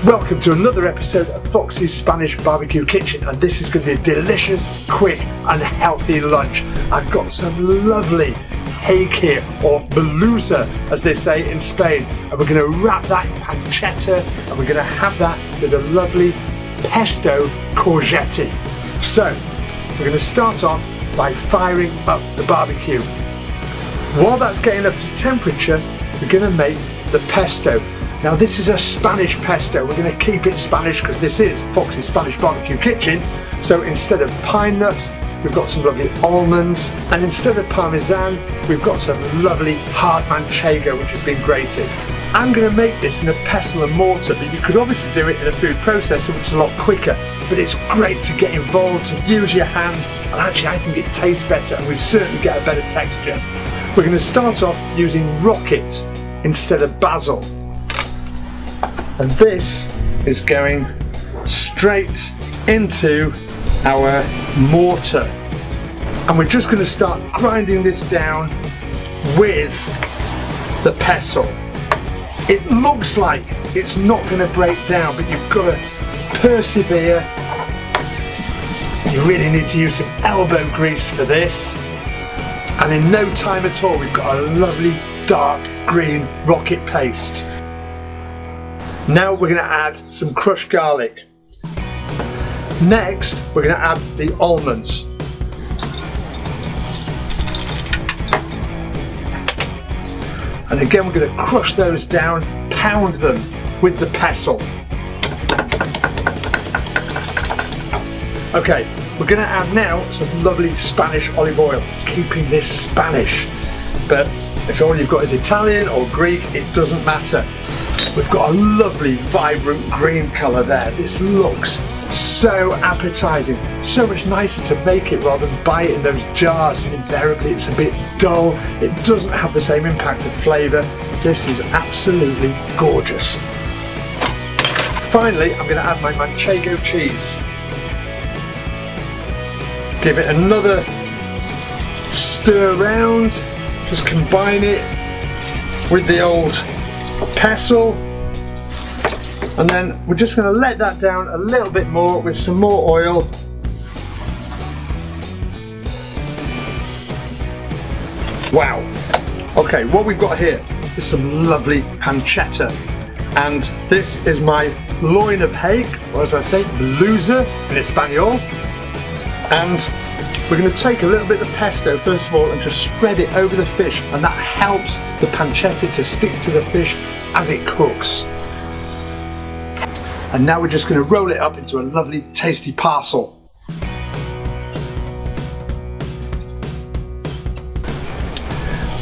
Welcome to another episode of Foxy's Spanish Barbecue Kitchen, and this is going to be a delicious, quick and healthy lunch. I've got some lovely Hake here, or belusa as they say in Spain, and we're going to wrap that in pancetta and we're going to have that with a lovely pesto courgette. So we're going to start off by firing up the barbecue. While that's getting up to temperature, we're going to make the pesto. Now this is a Spanish pesto. We're going to keep it Spanish because this is Foxy's Spanish Barbecue Kitchen. So instead of pine nuts, we've got some lovely almonds, and instead of parmesan, we've got some lovely hard manchego which has been grated. I'm going to make this in a pestle and mortar, but you could obviously do it in a food processor, which is a lot quicker. But it's great to get involved, to use your hands, and actually I think it tastes better and we certainly get a better texture. We're going to start off using rocket instead of basil. And this is going straight into our mortar. And we're just going to start grinding this down with the pestle. It looks like it's not going to break down, but you've got to persevere. You really need to use some elbow grease for this. And in no time at all, we've got a lovely dark green rocket paste. Now we're going to add some crushed garlic. Next, we're going to add the almonds. And again, we're going to crush those down, pound them with the pestle. Okay, we're going to add now some lovely Spanish olive oil, keeping this Spanish. But if all you've got is Italian or Greek, it doesn't matter. We've got a lovely vibrant green colour there. This looks so appetising, so much nicer to make it rather than buy it in those jars, and invariably it's a bit dull. It doesn't have the same impact of flavour. This is absolutely gorgeous. Finally, I'm going to add my manchego cheese. Give it another stir around, just combine it with the old pestle, and then we're just going to let that down a little bit more with some more oil. Wow. Okay, what we've got here is some lovely pancetta, and this is my loin of hake, or as I say, belusa in Espanol. And we're going to take a little bit of the pesto first of all and just spread it over the fish, and that helps the pancetta to stick to the fish as it cooks. And now we're just going to roll it up into a lovely tasty parcel.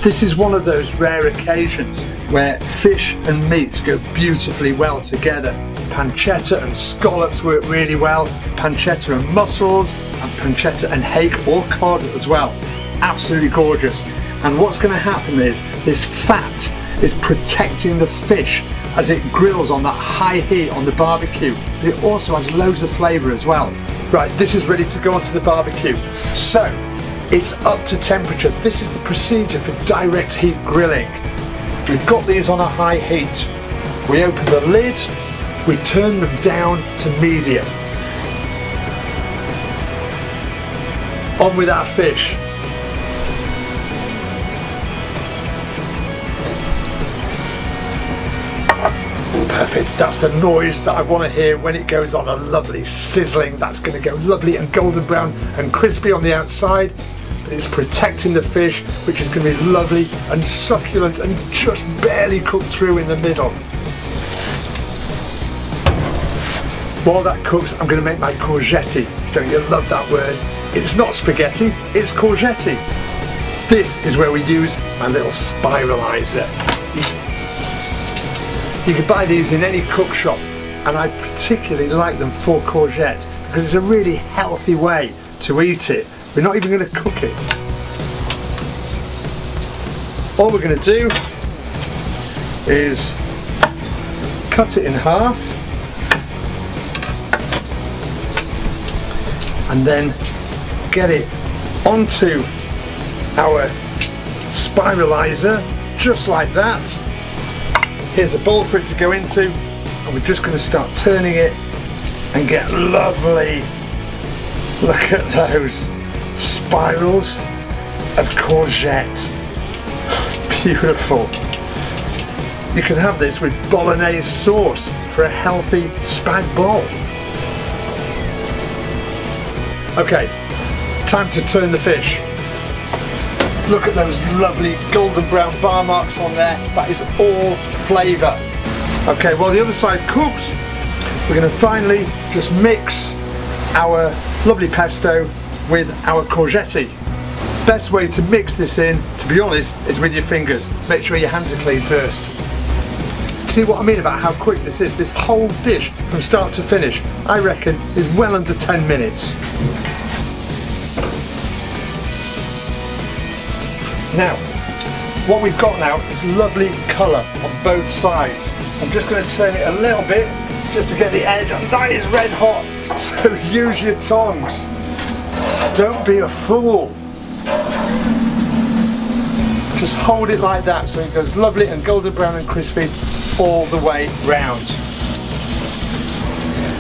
This is one of those rare occasions where fish and meat go beautifully well together. Pancetta and scallops work really well, pancetta and mussels, and pancetta and hake or cod as well. Absolutely gorgeous. And what's going to happen is this fat is protecting the fish as it grills on that high heat on the barbecue. But it also has loads of flavour as well. Right, this is ready to go onto the barbecue. So, it's up to temperature. This is the procedure for direct heat grilling. We've got these on a high heat. We open the lid, we turn them down to medium. On with our fish. Perfect, that's the noise that I want to hear when it goes on, a lovely sizzling. That's going to go lovely and golden brown and crispy on the outside, but it's protecting the fish, which is going to be lovely and succulent and just barely cooked through in the middle. While that cooks, I'm going to make my courgette. Don't you love that word? It's not spaghetti, it's courgette. This is where we use my little spiralizer. You can buy these in any cook shop, and I particularly like them for courgette because it's a really healthy way to eat it. We're not even going to cook it. All we're going to do is cut it in half and then get it onto our spiralizer just like that. Here's a bowl for it to go into, and we're just going to start turning it and get lovely. Look at those spirals of courgette. Beautiful. You can have this with bolognese sauce for a healthy spag bol. Okay, time to turn the fish. Look at those lovely golden brown bar marks on there. That is all flavour. Okay, while the other side cooks, we're going to finally just mix our lovely pesto with our courgette. Best way to mix this in, to be honest, is with your fingers. Make sure your hands are clean first. See what I mean about how quick this is? This whole dish from start to finish, I reckon, is well under 10 minutes. Now, what we've got now is lovely colour on both sides. I'm just going to turn it a little bit just to get the edge, and that is red hot. So use your tongs. Don't be a fool. Just hold it like that so it goes lovely and golden brown and crispy all the way round.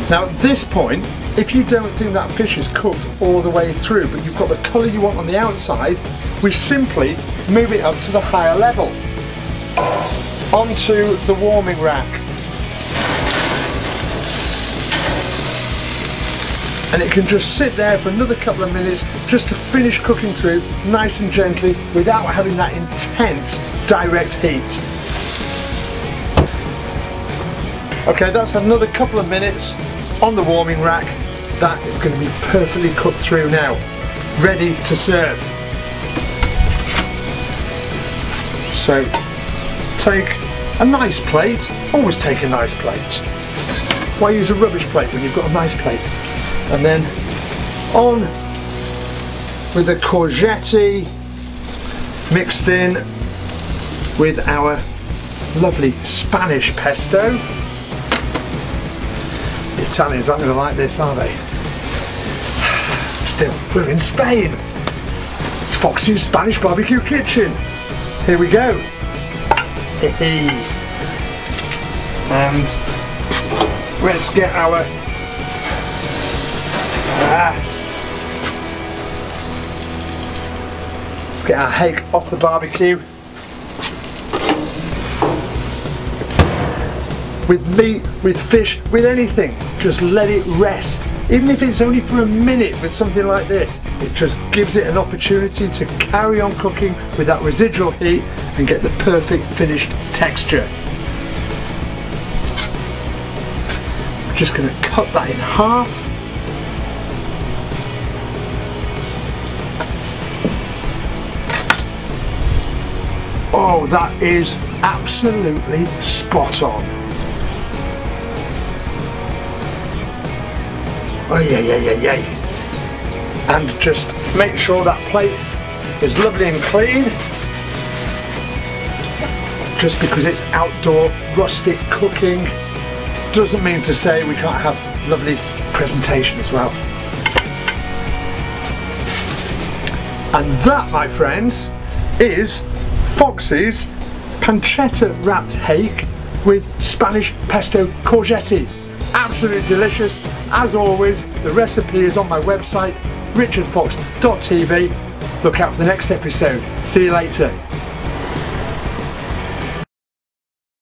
Now at this point, if you don't think that fish is cooked all the way through, but you've got the colour you want on the outside, we simply move it up to the higher level, onto the warming rack. And it can just sit there for another couple of minutes just to finish cooking through nice and gently without having that intense direct heat. Okay, that's had another couple of minutes on the warming rack. That is going to be perfectly cooked through now, ready to serve. So take a nice plate, always take a nice plate. Why use a rubbish plate when you've got a nice plate? And then on with the courgette mixed in with our lovely Spanish pesto. The Italians aren't going to like this, are they? Still, we're in Spain. Foxy's Spanish barbecue kitchen. Here we go. And let's get our let's get our hake off the barbecue. With meat, with fish, with anything, just let it rest. Even if it's only for a minute with something like this, it just gives it an opportunity to carry on cooking with that residual heat and get the perfect finished texture. I'm just going to cut that in half. Oh, that is absolutely spot on. Oh yeah. And just make sure that plate is lovely and clean. Just because it's outdoor rustic cooking doesn't mean to say we can't have lovely presentation as well. And that, my friends, is Foxy's pancetta wrapped hake with Spanish pesto courgette. Absolutely delicious. As always, the recipe is on my website, richardfox.tv. Look out for the next episode. See you later.